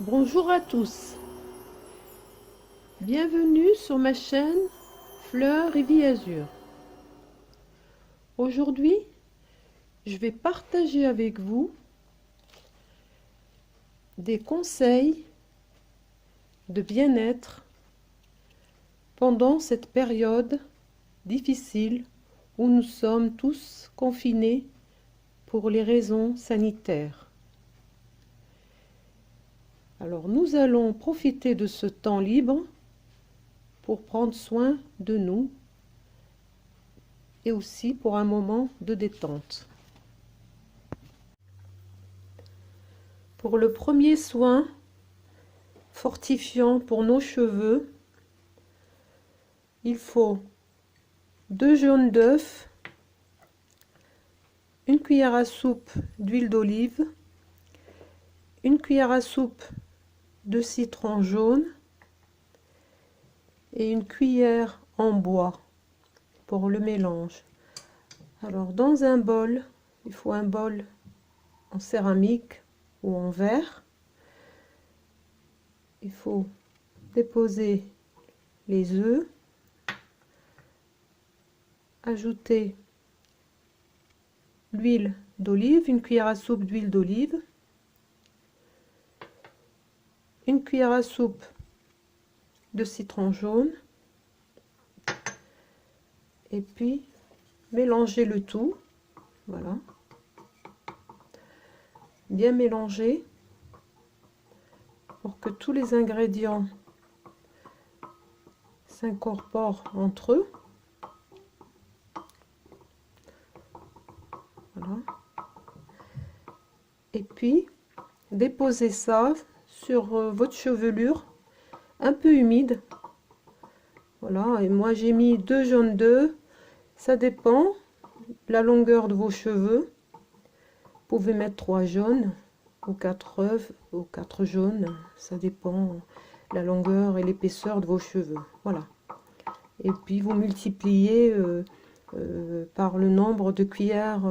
Bonjour à tous, bienvenue sur ma chaîne Fleurs et Vie Azur. Aujourd'hui, je vais partager avec vous des conseils de bien-être pendant cette période difficile où nous sommes tous confinés pour les raisons sanitaires. Alors nous allons profiter de ce temps libre pour prendre soin de nous et aussi pour un moment de détente. Pour le premier soin fortifiant pour nos cheveux, il faut 2 jaunes d'œufs, une cuillère à soupe d'huile d'olive, une cuillère à soupe de citron jaune et une cuillère en bois pour le mélange. Alors dans un bol, il faut un bol en céramique ou en verre. Il faut déposer les œufs, ajouter l'huile d'olive, une cuillère à soupe d'huile d'olive, une cuillère à soupe de citron jaune et puis mélanger le tout. Voilà, bien mélanger pour que tous les ingrédients s'incorporent entre eux. Voilà. Et puis déposez ça sur votre chevelure un peu humide. Voilà, et moi j'ai mis 2 jaunes d'œufs. Ça dépend de la longueur de vos cheveux. Vous pouvez mettre 3 jaunes ou 4 œufs ou 4 jaunes. Ça dépend de la longueur et l'épaisseur de vos cheveux. Voilà. Et puis vous multipliez par le nombre de cuillères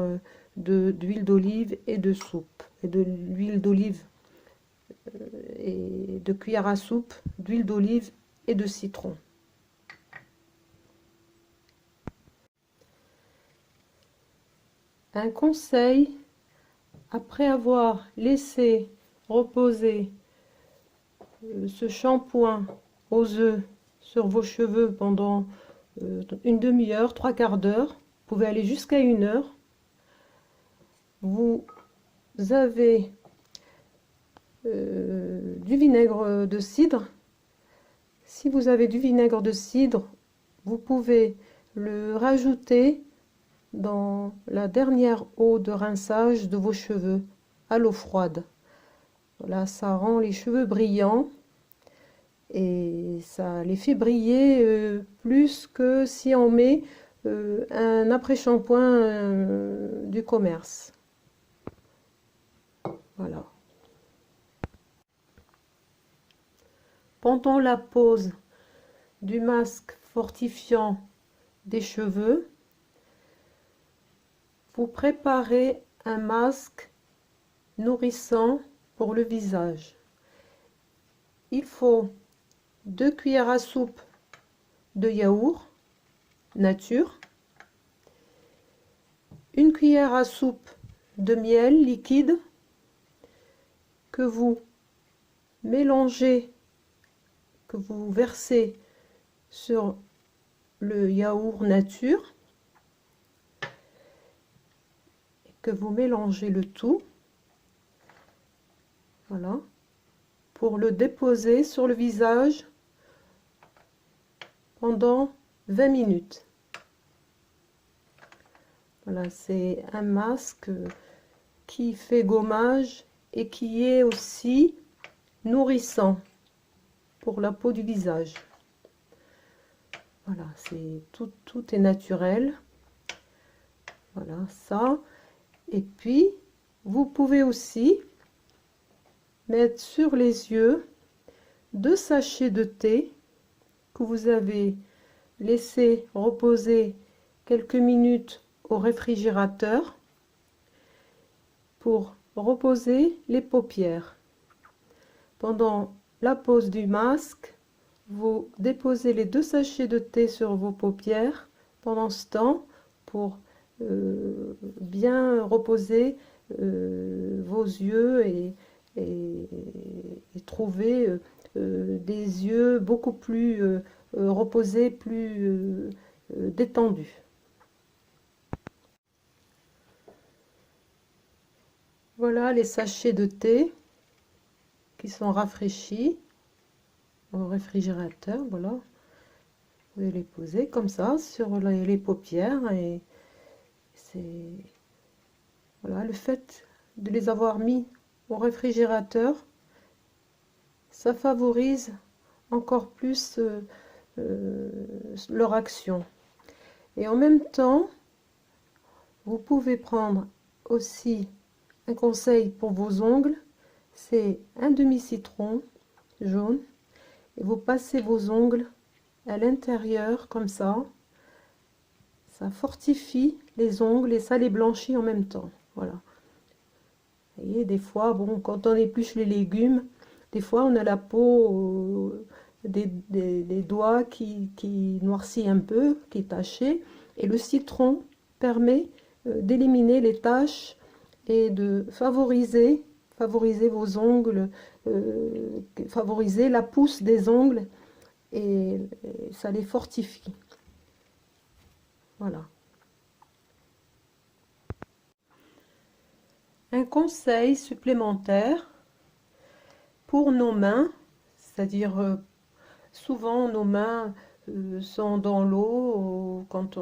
d'huile d'olive et de soupe. Et de l'huile d'olive et de cuillères à soupe d'huile d'olive et de citron. Un conseil, après avoir laissé reposer ce shampoing aux œufs sur vos cheveux pendant une demi-heure, 3/4 d'heure, vous pouvez aller jusqu'à 1 heure, vous avez du vinaigre de cidre. Si vous avez du vinaigre de cidre, vous pouvez le rajouter dans la dernière eau de rinçage de vos cheveux à l'eau froide. Voilà, ça rend les cheveux brillants et ça les fait briller plus que si on met un après-shampoing du commerce. Voilà. Pendant la pose du masque fortifiant des cheveux, vous préparez un masque nourrissant pour le visage. Il faut 2 cuillères à soupe de yaourt nature, une cuillère à soupe de miel liquide que vous mélangez, que vous versez sur le yaourt nature, et que vous mélangez le tout. Voilà, pour le déposer sur le visage pendant 20 minutes. Voilà, c'est un masque qui fait gommage et qui est aussi nourrissant pour la peau du visage. Voilà, c'est tout est naturel. Voilà ça. Et puis vous pouvez aussi mettre sur les yeux 2 sachets de thé que vous avez laissé reposer quelques minutes au réfrigérateur pour reposer les paupières. pendant la pose du masque, vous déposez les 2 sachets de thé sur vos paupières pendant ce temps pour bien reposer vos yeux et trouver des yeux beaucoup plus reposés, plus détendus. Voilà les sachets de thé qui sont rafraîchis au réfrigérateur. Voilà, vous pouvez les poser comme ça sur les paupières et c'est voilà, le fait de les avoir mis au réfrigérateur, ça favorise encore plus leur action. Et en même temps, vous pouvez prendre aussi un conseil pour vos ongles, c'est un demi-citron jaune et vous passez vos ongles à l'intérieur comme ça fortifie les ongles et ça les blanchit en même temps. Voilà. Vous voyez, des fois, bon, quand on épluche les légumes, des fois on a la peau des doigts qui noircit un peu, qui est tachée, et le citron permet d'éliminer les taches et de favoriser vos ongles, favoriser la pousse des ongles et ça les fortifie. Voilà. Un conseil supplémentaire pour nos mains, c'est-à-dire souvent nos mains sont dans l'eau quand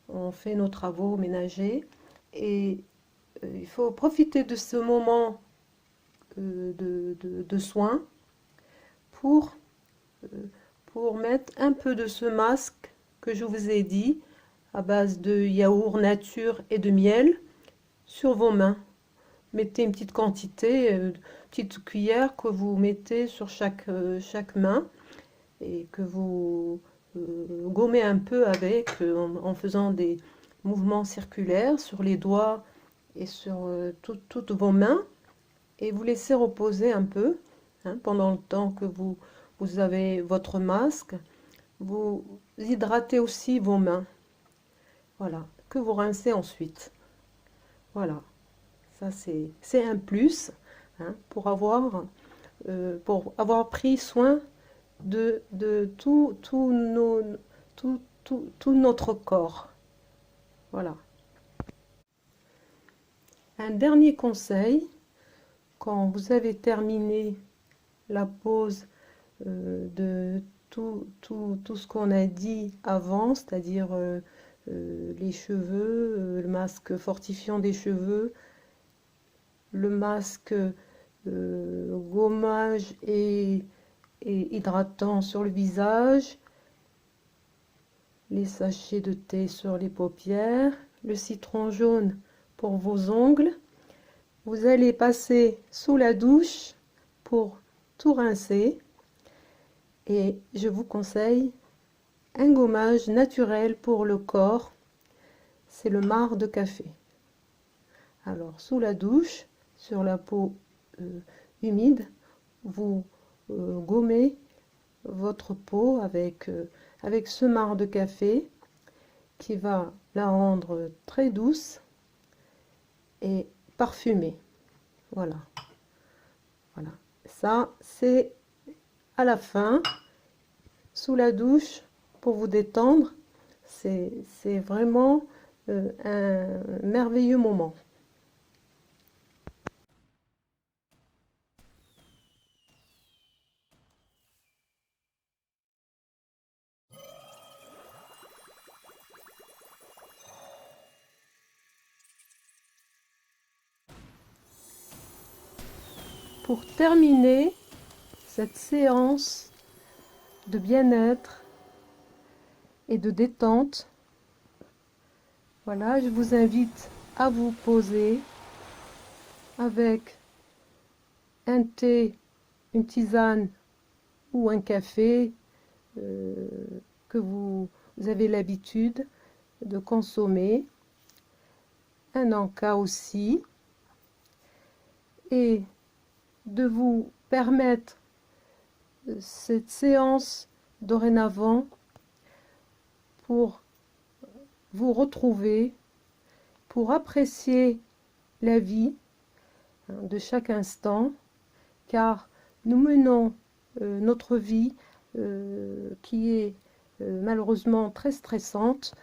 on fait nos travaux ménagers et il faut profiter de ce moment de soin pour mettre un peu de ce masque que je vous ai dit à base de yaourt nature et de miel sur vos mains. Mettez une petite quantité, petite cuillère que vous mettez sur chaque main et que vous gommez un peu avec en faisant des mouvements circulaires sur les doigts et sur toutes vos mains et vous laissez reposer un peu pendant le temps que vous avez votre masque. Vous hydratez aussi vos mains, voilà, que vous rincez ensuite. Voilà, ça c'est un plus pour avoir pris soin de tout notre corps. Voilà. Un dernier conseil, quand vous avez terminé la pose de tout ce qu'on a dit avant, c'est-à-dire les cheveux, le masque fortifiant des cheveux, le masque gommage et hydratant sur le visage, les sachets de thé sur les paupières, le citron jaune pour vos ongles. Vous allez passer sous la douche pour tout rincer et je vous conseille un gommage naturel pour le corps, c'est le marc de café. Alors sous la douche, sur la peau humide, vous gommez votre peau avec ce marc de café qui va la rendre très douce et parfumée. Voilà. Voilà. Ça, c'est à la fin, sous la douche, pour vous détendre. C'est vraiment un merveilleux moment. Pour terminer cette séance de bien-être et de détente, voilà, je vous invite à vous poser avec un thé, une tisane ou un café que vous avez l'habitude de consommer, un encas aussi, et de vous permettre cette séance dorénavant pour vous retrouver, pour apprécier la vie de chaque instant, car nous menons notre vie qui est malheureusement très stressante,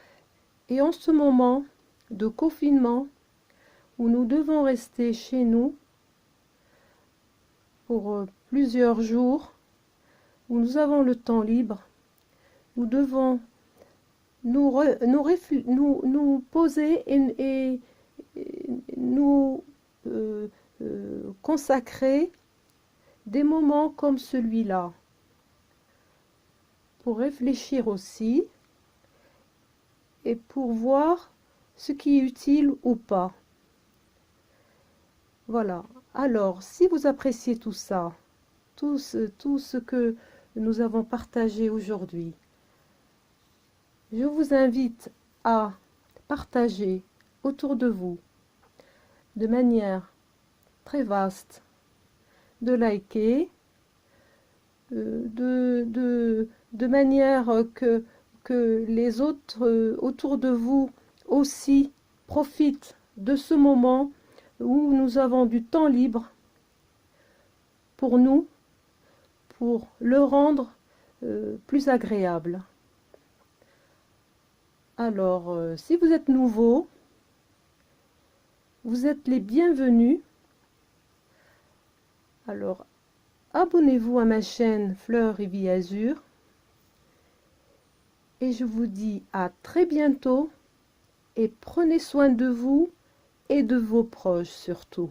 et en ce moment de confinement où nous devons rester chez nous pour plusieurs jours, où nous avons le temps libre, nous devons nous poser et nous consacrer des moments comme celui-là pour réfléchir aussi et pour voir ce qui est utile ou pas. Voilà. Alors, si vous appréciez tout ça, tout ce que nous avons partagé aujourd'hui, je vous invite à partager autour de vous de manière très vaste, de liker, de manière que les autres autour de vous aussi profitent de ce moment où nous avons du temps libre pour nous, pour le rendre plus agréable. Alors, si vous êtes nouveau, vous êtes les bienvenus. Alors, abonnez-vous à ma chaîne Fleurs et Vie Azur. Et je vous dis à très bientôt et prenez soin de vous et de vos proches surtout.